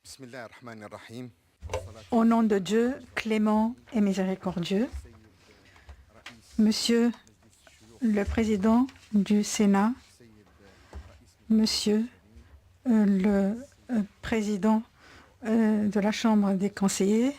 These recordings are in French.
Bismillah ar-Rahman ar-Rahim. Au nom de Dieu, clément et miséricordieux, Monsieur le Président du Sénat, Monsieur le Président de la Chambre des conseillers,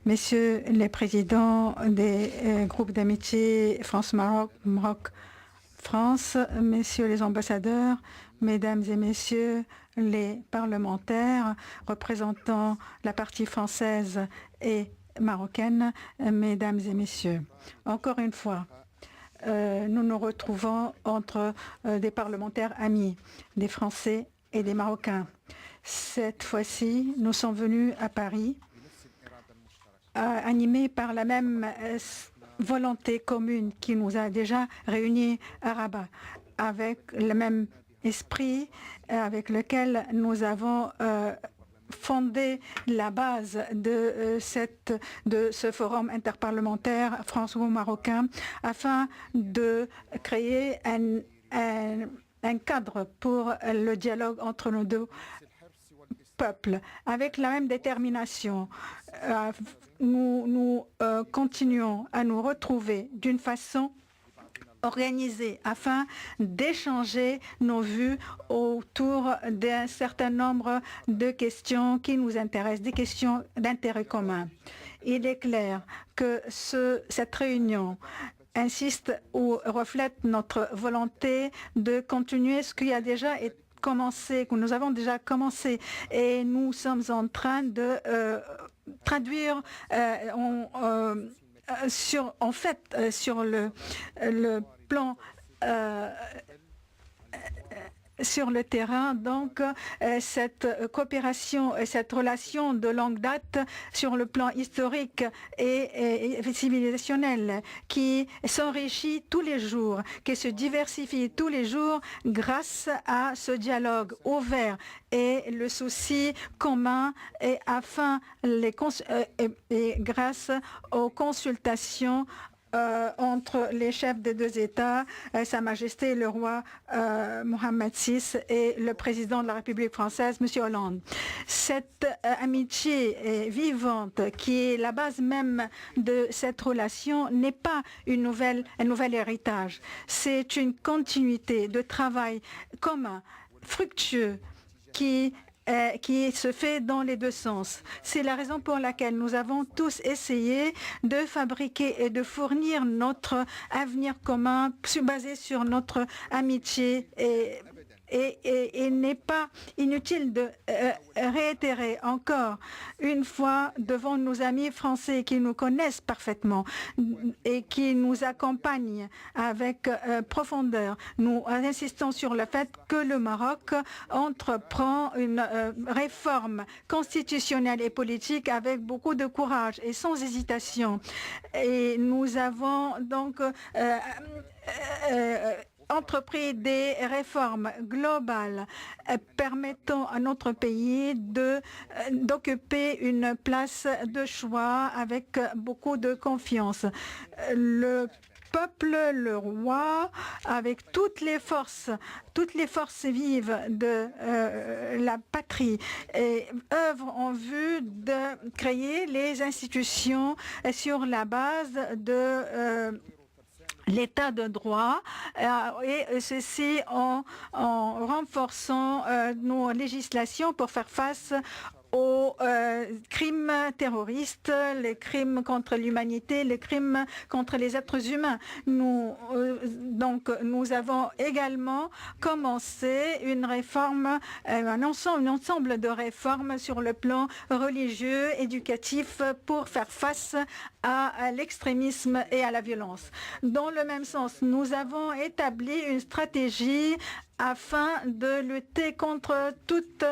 Messieurs les présidents des groupes d'amitié France-Maroc, Maroc-France, Messieurs les ambassadeurs, Mesdames et Messieurs les parlementaires représentant la partie française et marocaine, Mesdames et Messieurs. Encore une fois, nous nous retrouvons entre des parlementaires amis, des Français et des Marocains. Cette fois-ci, nous sommes venus à Paris animés par la même volonté commune qui nous a déjà réunis à Rabat, avec le même esprit avec lequel nous avons fondé la base de ce forum interparlementaire franco-marocain afin de créer un cadre pour le dialogue entre nos deux peuples. Avec la même détermination, nous continuons à nous retrouver d'une façon organisée afin d'échanger nos vues autour d'un certain nombre de questions qui nous intéressent, des questions d'intérêt commun. Il est clair que cette réunion insiste ou reflète notre volonté de continuer ce qui a déjà été commencé, que nous avons déjà commencé, et nous sommes en train de traduire sur le plan sur le terrain, donc cette coopération et cette relation de longue date sur le plan historique et civilisationnel qui s'enrichit tous les jours, qui se diversifie tous les jours grâce à ce dialogue ouvert et le souci commun et grâce aux consultations entre les chefs des deux États, Sa Majesté le roi Mohammed VI et le président de la République française, M. Hollande. Cette amitié vivante qui est la base même de cette relation n'est pas un nouvel héritage. C'est une continuité de travail commun, fructueux, qui se fait dans les deux sens. C'est la raison pour laquelle nous avons tous essayé de fabriquer et de fournir notre avenir commun basé sur notre amitié et il n'est pas inutile de réitérer encore une fois devant nos amis français qui nous connaissent parfaitement et qui nous accompagnent avec profondeur. Nous insistons sur le fait que le Maroc entreprend une réforme constitutionnelle et politique avec beaucoup de courage et sans hésitation. Et nous avons donc entrepris des réformes globales permettant à notre pays d'occuper une place de choix avec beaucoup de confiance. Le peuple, le roi, avec toutes les forces vives de la patrie, œuvrent en vue de créer les institutions sur la base de l'état de droit et ceci en renforçant nos législations pour faire face aux crimes terroristes, les crimes contre l'humanité, les crimes contre les êtres humains. Nous avons également commencé une réforme, un ensemble de réformes sur le plan religieux, éducatif, pour faire face à l'extrémisme et à la violence. Dans le même sens, nous avons établi une stratégie afin de lutter contre toute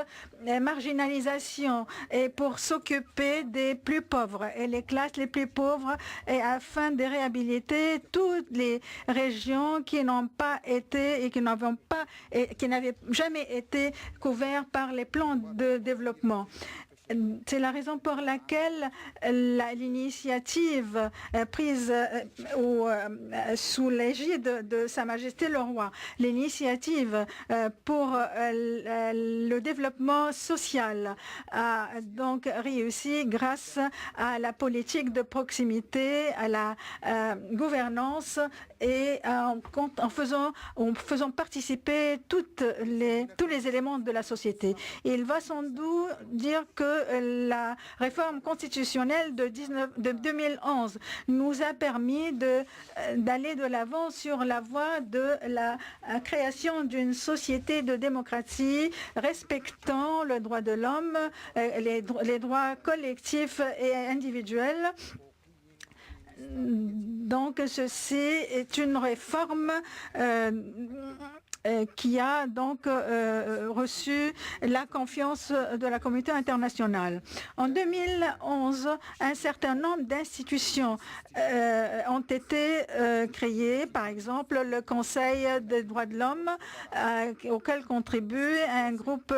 marginalisation et pour s'occuper des plus pauvres et les classes les plus pauvres et afin de réhabiliter toutes les régions qui n'ont pas été et qui n'avaient jamais été couvertes par les plans de développement. C'est la raison pour laquelle l'initiative prise sous l'égide de Sa Majesté le Roi, l'initiative pour le développement social a donc réussi grâce à la politique de proximité, à la gouvernance et en faisant participer tous les éléments de la société. Il va sans doute dire que la réforme constitutionnelle de 2011 nous a permis d'aller de l'avant sur la voie de la création d'une société de démocratie respectant le droit de l'homme, les droits collectifs et individuels. Donc, ceci est une réforme qui a donc reçu la confiance de la communauté internationale. En 2011, un certain nombre d'institutions ont été créées, par exemple le Conseil des droits de l'homme, auquel contribue un groupe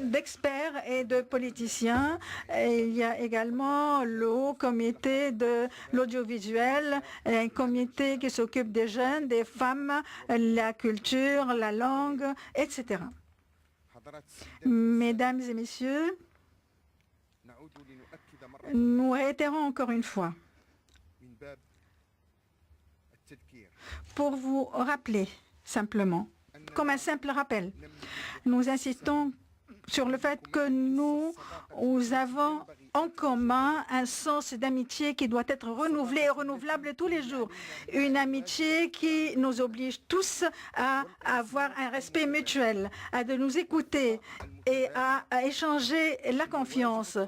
d'experts et de politiciens. Et il y a également le Haut Comité de l'audiovisuel, un comité qui s'occupe des jeunes, des femmes, la culture, la langue, etc. Mesdames et messieurs, nous réitérons encore une fois, pour vous rappeler simplement, comme un simple rappel, nous insistons sur le fait que nous avons en commun un sens d'amitié qui doit être renouvelé et renouvelable tous les jours. Une amitié qui nous oblige tous à avoir un respect mutuel, à de nous écouter et à échanger la confiance.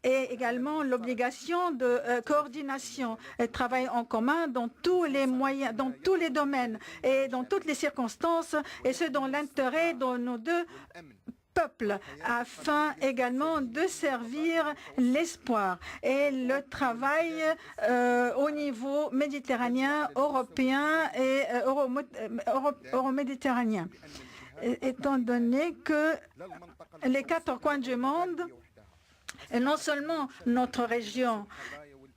Et également l'obligation de coordination et de travail en commun dans tous les moyens, dans tous les domaines et dans toutes les circonstances, et ce dans l'intérêt de nos deux peuples, afin également de servir l'espoir et le travail au niveau méditerranéen, européen et euro-méditerranéen. Étant donné que les quatre coins du monde, et non seulement notre région,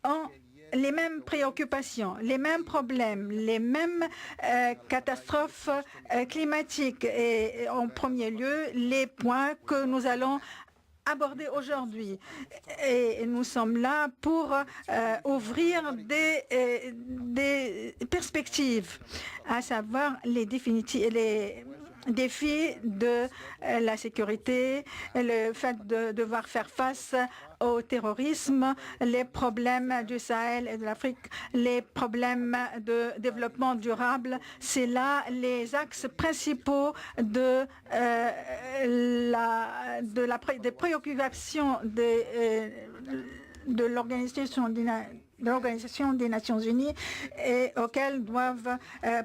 ont les mêmes préoccupations, les mêmes problèmes, les mêmes catastrophes climatiques et en premier lieu les points que nous allons aborder aujourd'hui. Et nous sommes là pour ouvrir des perspectives, à savoir les défis de la sécurité, le fait de devoir faire face au terrorisme, les problèmes du Sahel et de l'Afrique, les problèmes de développement durable. C'est là les axes principaux des préoccupations de l'Organisation des Nations Unies et auxquelles doivent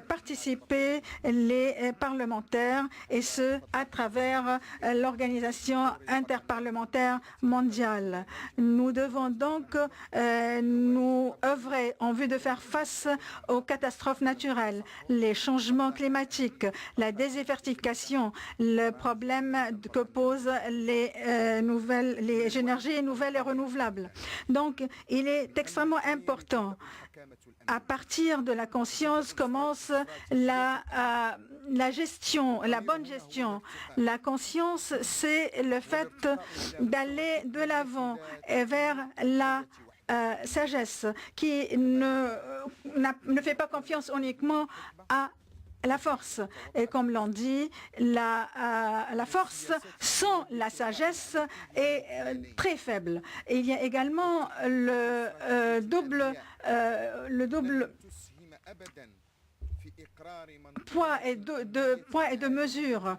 participer les parlementaires, et ce à travers l'Organisation interparlementaire mondiale. Nous devons donc nous œuvrer en vue de faire face aux catastrophes naturelles, les changements climatiques, la désertification, le problème que posent les énergies nouvelles et renouvelables. Donc, il est extrêmement important. À partir de la conscience commence la gestion, la bonne gestion. La conscience, c'est le fait d'aller de l'avant et vers la sagesse qui ne fait pas confiance uniquement à la force. Et comme l'on dit, la force sans la sagesse est très faible. Et il y a également le double poids et de mesure.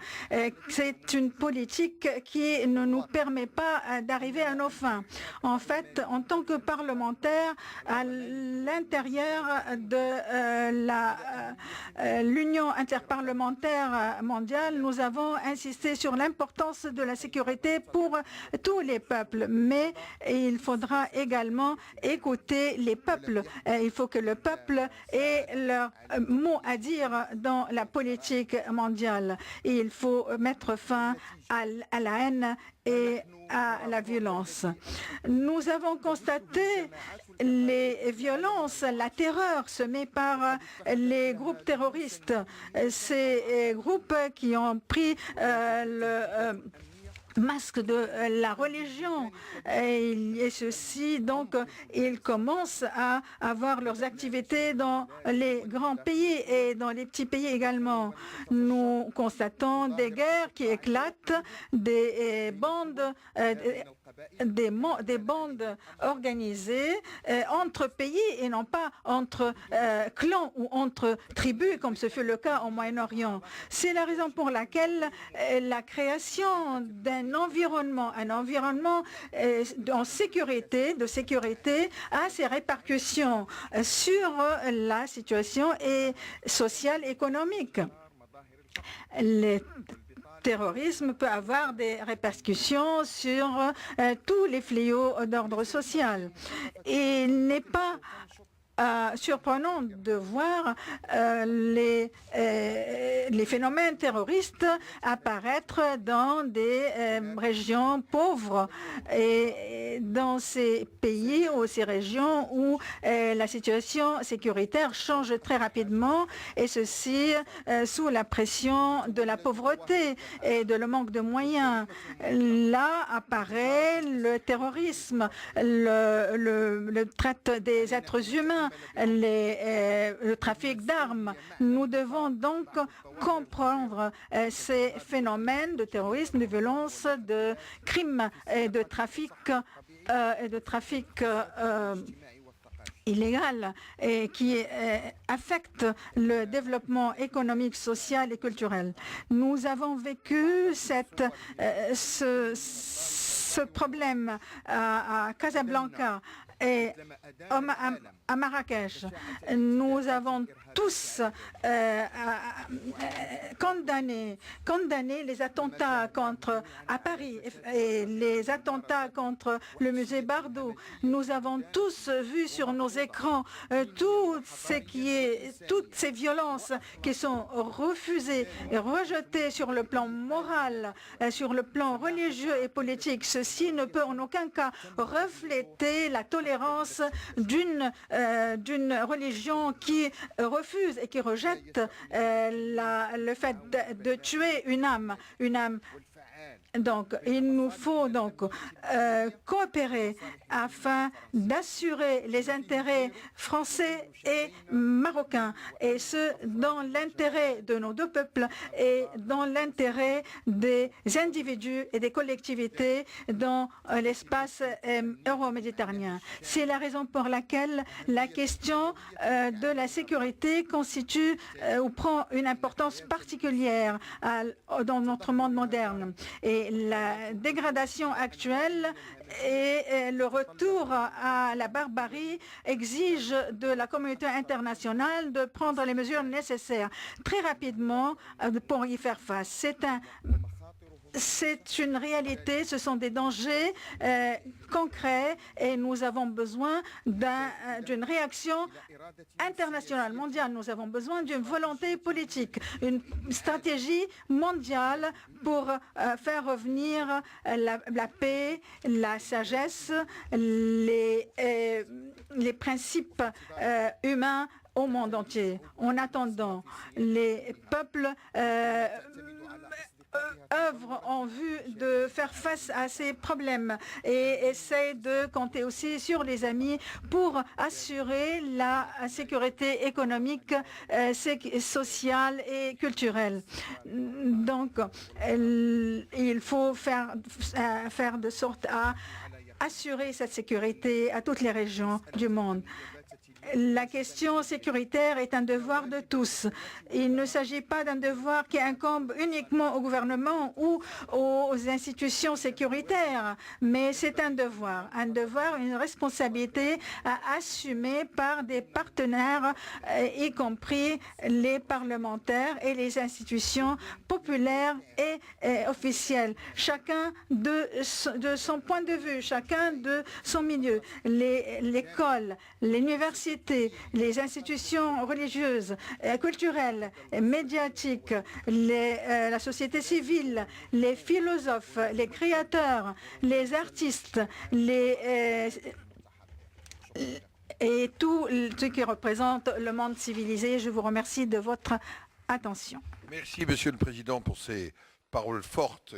C'est une politique qui ne nous permet pas d'arriver à nos fins. En fait, en tant que parlementaire, à l'intérieur de l'Union interparlementaire mondiale, nous avons insisté sur l'importance de la sécurité pour tous les peuples. Mais il faudra également écouter les peuples. Il faut que le peuple ait leur mot à dire dans la politique mondiale. Il faut mettre fin à la haine et à la violence. Nous avons constaté les violences, la terreur semée par les groupes terroristes, ces groupes qui ont pris le masque de la religion et ceci donc ils commencent à avoir leurs activités dans les grands pays et dans les petits pays également. Nous constatons des guerres qui éclatent, des bandes des bandes organisées entre pays et non pas entre clans ou entre tribus comme ce fut le cas au Moyen-Orient. C'est la raison pour laquelle la création d'un environnement, en sécurité, a ses répercussions sur la situation sociale et économique. Le terrorisme peut avoir des répercussions sur tous les fléaux d'ordre social. Et il n'est pas surprenant de voir les phénomènes terroristes apparaître dans des régions pauvres et dans ces pays ou ces régions où la situation sécuritaire change très rapidement et ceci sous la pression de la pauvreté et de le manque de moyens. Là apparaît le terrorisme, le traite des êtres humains, le trafic d'armes. Nous devons donc comprendre ces phénomènes de terrorisme, de violence, de crimes et de trafic illégal et qui affecte le développement économique, social et culturel. Nous avons vécu ce problème à Casablanca et à Marrakech. Nous avons tous condamné les attentats à Paris et les attentats contre le musée Bardo. Nous avons tous vu sur nos écrans toutes ces violences qui sont refusées et rejetées sur le plan moral, sur le plan religieux et politique. Ceci ne peut en aucun cas refléter la tolérance d'une religion qui refuse et qui rejette le fait de tuer une âme. Donc, il nous faut donc coopérer afin d'assurer les intérêts français et marocains, et ce, dans l'intérêt de nos deux peuples et dans l'intérêt des individus et des collectivités dans l'espace euro-méditerranéen. C'est la raison pour laquelle la question de la sécurité constitue ou prend une importance particulière dans notre monde moderne. Et la dégradation actuelle et le retour à la barbarie exigent de la communauté internationale de prendre les mesures nécessaires très rapidement pour y faire face. C'est une réalité, ce sont des dangers concrets et nous avons besoin d'une réaction internationale, mondiale. Nous avons besoin d'une volonté politique, une stratégie mondiale pour faire revenir la paix, la sagesse, les principes humains au monde entier. En attendant, les peuples œuvrent en vue de faire face à ces problèmes et essaient de compter aussi sur les amis pour assurer la sécurité économique, sociale et culturelle. Donc, il faut faire de sorte à assurer cette sécurité à toutes les régions du monde. La question sécuritaire est un devoir de tous. Il ne s'agit pas d'un devoir qui incombe uniquement au gouvernement ou aux institutions sécuritaires, mais c'est un devoir, une responsabilité à assumer par des partenaires, y compris les parlementaires et les institutions populaires et officielles. Chacun de son point de vue, chacun de son milieu, l'école, l'université, société, les institutions religieuses, culturelles, médiatiques, la société civile, les philosophes, les créateurs, les artistes, et tout ce qui représente le monde civilisé. Je vous remercie de votre attention. Merci, Monsieur le Président, pour ces paroles fortes.